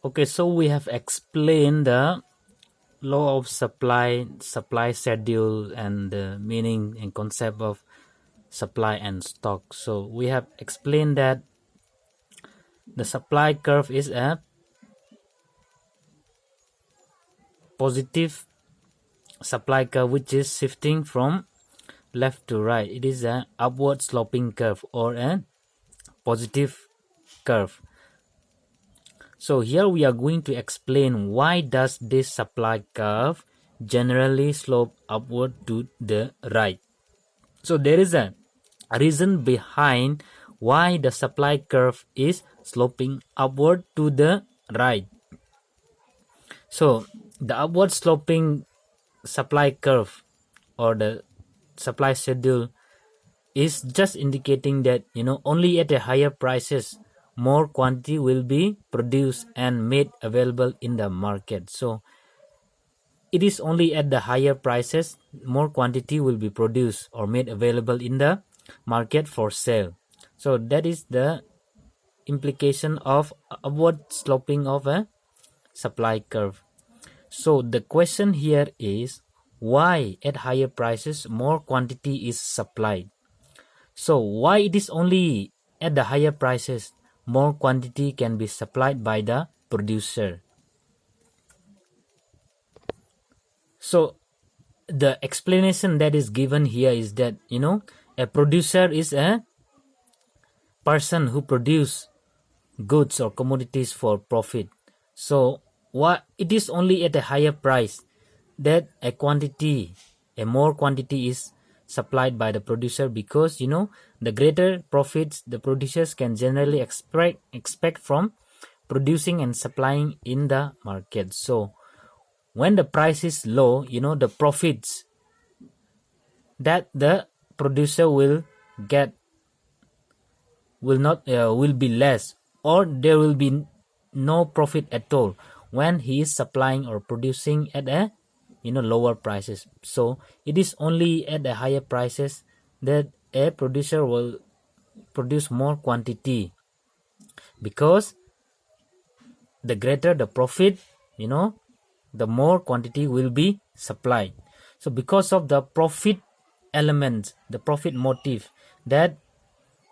Okay, so we have explained the law of supply schedule, and the meaning and concept of supply and stock. So we have explained that the supply curve is a positive supply curve which is shifting from left to right. It is an upward sloping curve or a positive curve. So here we are going to explain why does this supply curve generally slope upward to the right. So there is a reason behind why the supply curve is sloping upward to the right. So the upward sloping supply curve or the supply schedule is just indicating that only at a higher prices more quantity will be produced and made available in the market. So it is only at the higher prices more quantity will be produced or made available in the market for sale. So that is the implication of upward sloping of a supply curve. So the question here is, why at higher prices more quantity is supplied? So why it is only at the higher prices more quantity can be supplied by the producer? So the explanation that is given here is that a producer is a person who produce goods or commodities for profit. So what it is only at a higher price that a more quantity is supplied by the producer, because the greater profits the producers can generally expect from producing and supplying in the market. So when the price is low, the profits that the producer will get will be less, or there will be no profit at all when he is supplying or producing at a lower prices. So it is only at the higher prices that a producer will produce more quantity, because the greater the profit, the more quantity will be supplied. So because of the profit element, the profit motive, that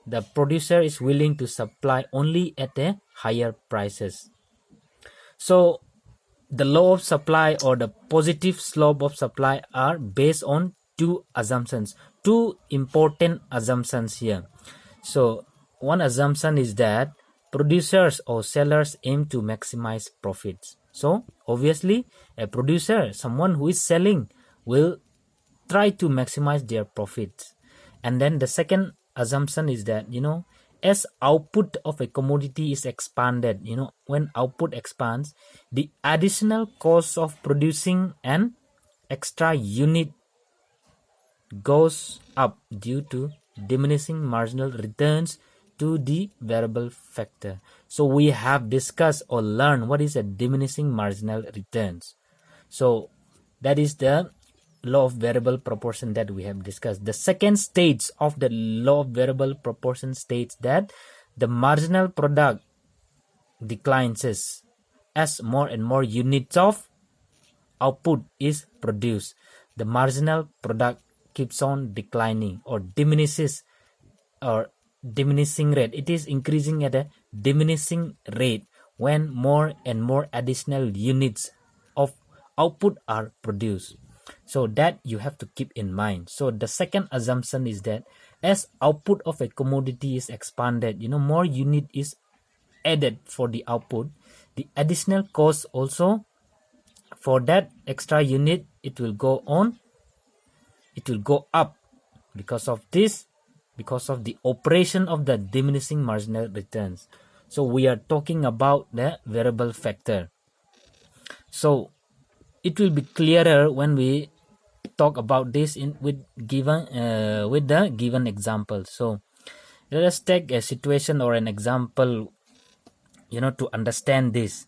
the producer is willing to supply only at a higher prices. So the law of supply or the positive slope of supply are based on two assumptions, two important assumptions here. So one assumption is that producers or sellers aim to maximize profits. So obviously a producer, someone who is selling, will try to maximize their profits. And then the second assumption is that as output of a commodity is expanded, when output expands, the additional cost of producing an extra unit goes up due to diminishing marginal returns to the variable factor. So we have discussed or learned what is a diminishing marginal returns. So that is the law of variable proportion that we have discussed. The second stage of the law of variable proportion states that the marginal product declines as more and more units of output is produced. The marginal product keeps on declining or diminishes, or diminishing rate. It is increasing at a diminishing rate when more and more additional units of output are produced. So that you have to keep in mind. So the second assumption is that as output of a commodity is expanded, more unit is added for the output, the additional cost also for that extra unit, it will go up because of this, because of the operation of the diminishing marginal returns. So we are talking about the variable factor. So it will be clearer when we talk about this with the given example. So let us take a situation or an example to understand this.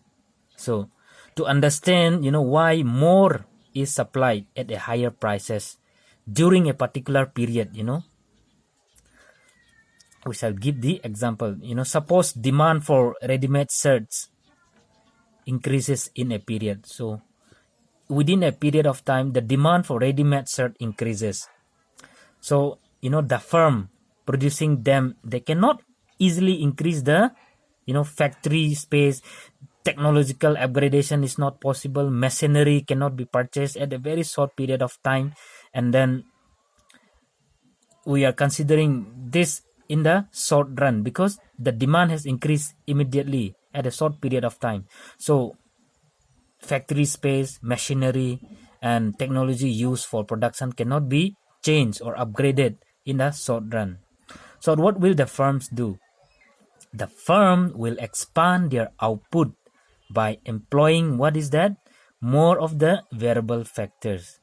So to understand why more is supplied at a higher prices during a particular period, we shall give the example. Suppose demand for ready-made shirts increases in a period. So within a period of time, the demand for ready-made shirt increases. So, the firm producing them, they cannot easily increase the, factory space. Technological upgradation is not possible. Machinery cannot be purchased at a very short period of time. And then we are considering this in the short run because the demand has increased immediately at a short period of time. So factory space, machinery, and technology used for production cannot be changed or upgraded in the short run. So what will the firms do? The firm will expand their output by employing what is that? More of the variable factors.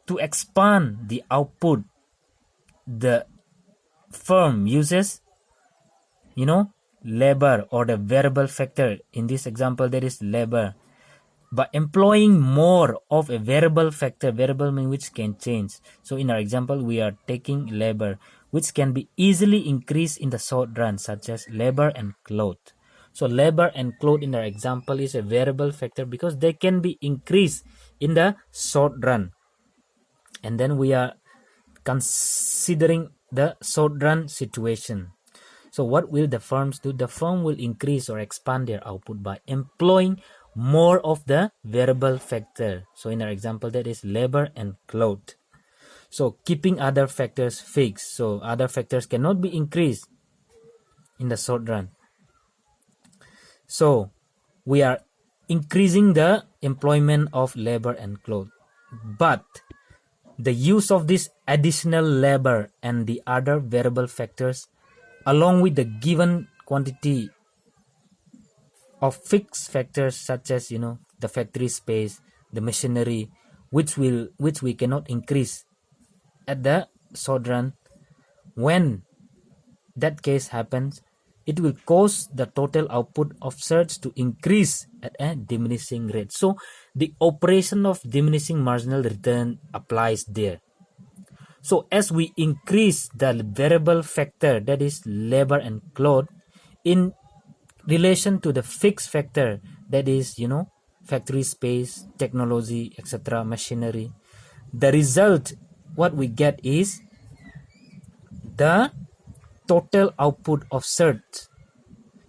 To expand the output, the firm uses, labor or the variable factor. In this example, there is labor. By employing more of a variable factor, variable means which can change. So in our example, we are taking labor, which can be easily increased in the short run, such as labor and cloth. So labor and cloth in our example is a variable factor because they can be increased in the short run. And then we are considering the short run situation. So what will the firms do? The firm will increase or expand their output by employing more of the variable factor. So in our example, that is labor and cloth. So keeping other factors fixed. So other factors cannot be increased in the short run. So we are increasing the employment of labor and cloth. But the use of this additional labor and the other variable factors along with the given quantity of fixed factors such as the factory space, the machinery, which we cannot increase at the short run. When that case happens, it will cause the total output of shirts to increase at a diminishing rate. So the operation of diminishing marginal return applies there. So as we increase the variable factor, that is labor and cloth, in relation to the fixed factor, that is factory space, technology, etc., machinery, the result what we get is the total output of shirts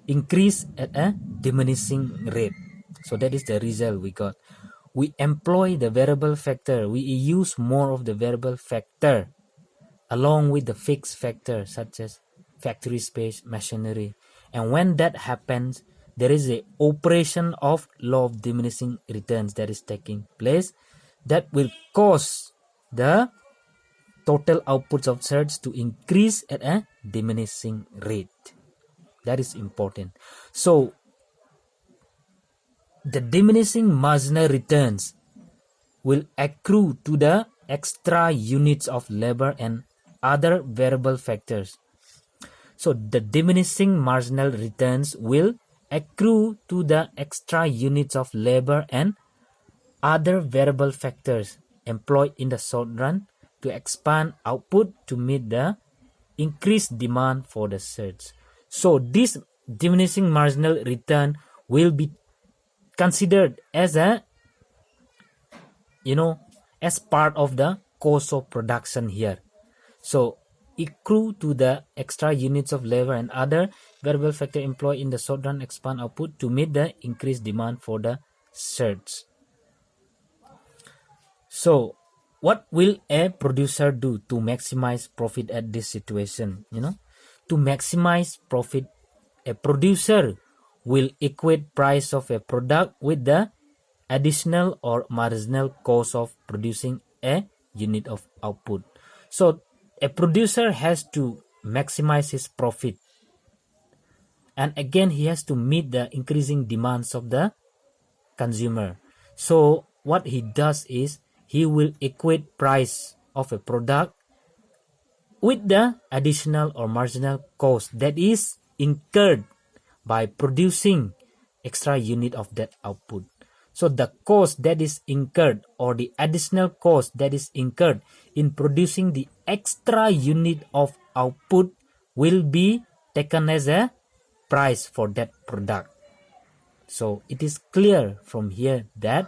increase at a diminishing rate. So that is the result we got. We employ the variable factor, we use more of the variable factor along with the fixed factor such as factory space, machinery. And when that happens, there is a operation of law of diminishing returns that is taking place that will cause the total outputs of shirts to increase at a diminishing rate. That is important. So the diminishing marginal returns will accrue to the extra units of labor and other variable factors. So the diminishing marginal returns will accrue to the extra units of labor and other variable factors employed in the short run to expand output to meet the increased demand for the shirts. So this diminishing marginal return will be considered as as part of the cost of production here. So accrue to the extra units of labor and other variable factor employed in the short run expand output to meet the increased demand for the shirts. So what will a producer do to maximize profit at this situation? To maximize profit, a producer will equate price of a product with the additional or marginal cost of producing a unit of output. So a producer has to maximize his profit, and again he has to meet the increasing demands of the consumer. So what he does is he will equate price of a product with the additional or marginal cost that is incurred by producing extra unit of that output. So the cost that is incurred or the additional cost that is incurred in producing the extra unit of output will be taken as a price for that product. So it is clear from here that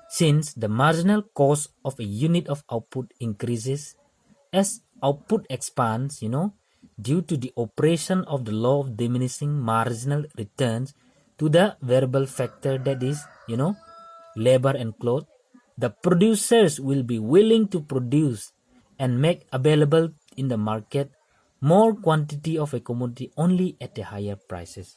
since the marginal cost of a unit of output increases as output expands, due to the operation of the law of diminishing marginal returns to the variable factor, that is, labor and cloth, the producers will be willing to produce and make available in the market more quantity of a commodity only at the higher prices.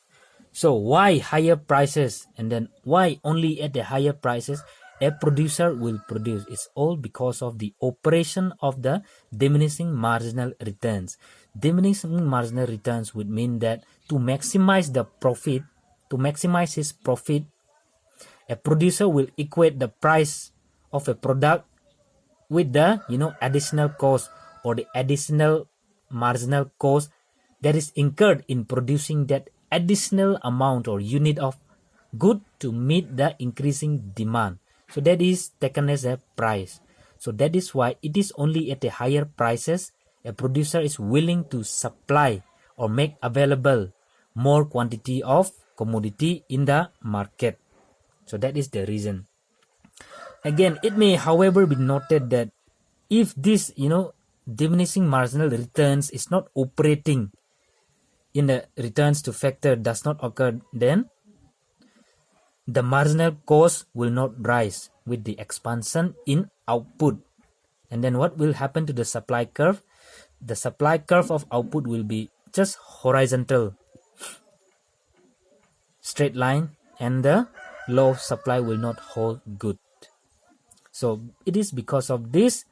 So why higher prices, and then why only at the higher prices a producer will produce? It's all because of the operation of the diminishing marginal returns. Diminishing marginal returns would mean that to maximize the profit, to maximize his profit, a producer will equate the price of a product with the additional cost or the additional marginal cost that is incurred in producing that additional amount or unit of good to meet the increasing demand. So that is taken as a price. So that is why it is only at the higher prices a producer is willing to supply or make available more quantity of commodity in the market. So that is the reason. Again, it may, however, be noted that if this, diminishing marginal returns is not operating in the returns to factor does not occur, then the marginal cost will not rise with the expansion in output. And then what will happen to the supply curve? The supply curve of output will be just horizontal straight line, and the law of supply will not hold good. So it is because of this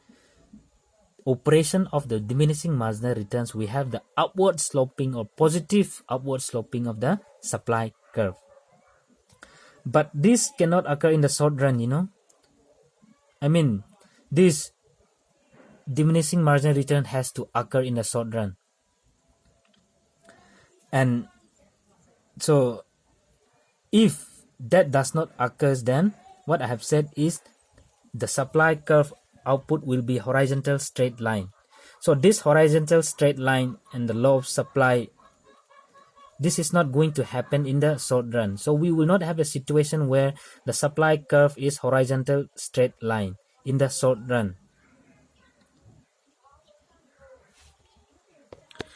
operation of the diminishing marginal returns we have the upward sloping or positive upward sloping of the supply curve. But this cannot occur in the short run, I mean, this diminishing marginal return has to occur in the short run. And so if that does not occur, then what I have said is the supply curve output will be horizontal straight line. So this horizontal straight line and the law of supply, this is not going to happen in the short run. So we will not have a situation where the supply curve is horizontal straight line in the short run.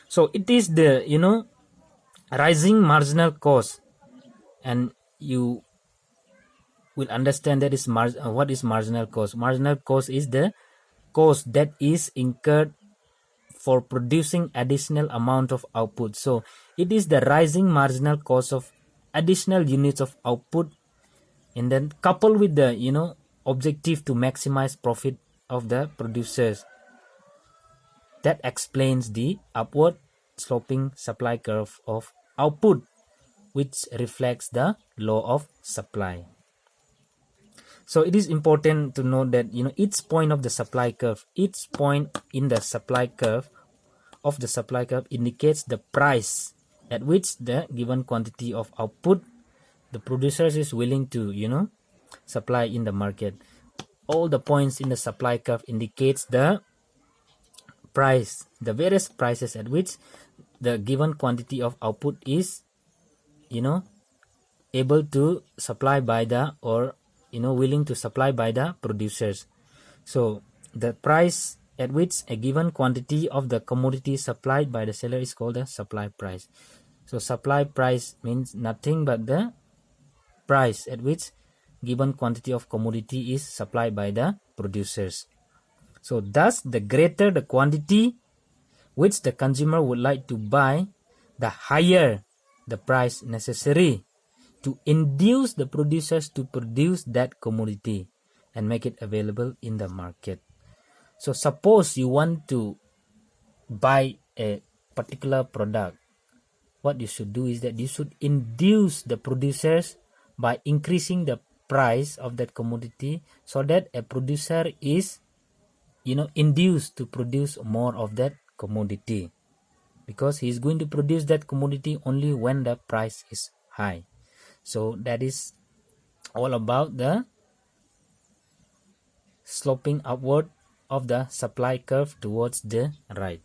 So it is the rising marginal cost, and you will understand that is what is marginal cost. Marginal cost is the cost that is incurred for producing additional amount of output. So it is the rising marginal cost of additional units of output, and then coupled with the objective to maximize profit of the producers, that explains the upward sloping supply curve of output, which reflects the law of supply. So it is important to note that each point of the supply curve, each point in the supply curve of the supply curve indicates the price at which the given quantity of output the producers is willing to supply in the market. All the points in the supply curve indicates the price, the various prices at which the given quantity of output is able to supply by the or willing to supply by the producers. So the price at which a given quantity of the commodity supplied by the seller is called the supply price. So supply price means nothing but the price at which given quantity of commodity is supplied by the producers. So thus the greater the quantity which the consumer would like to buy, the higher the price necessary to induce the producers to produce that commodity and make it available in the market. So suppose you want to buy a particular product, what you should do is that you should induce the producers by increasing the price of that commodity, so that a producer is induced to produce more of that commodity, because he is going to produce that commodity only when the price is high. So that is all about the sloping upward of the supply curve towards the right.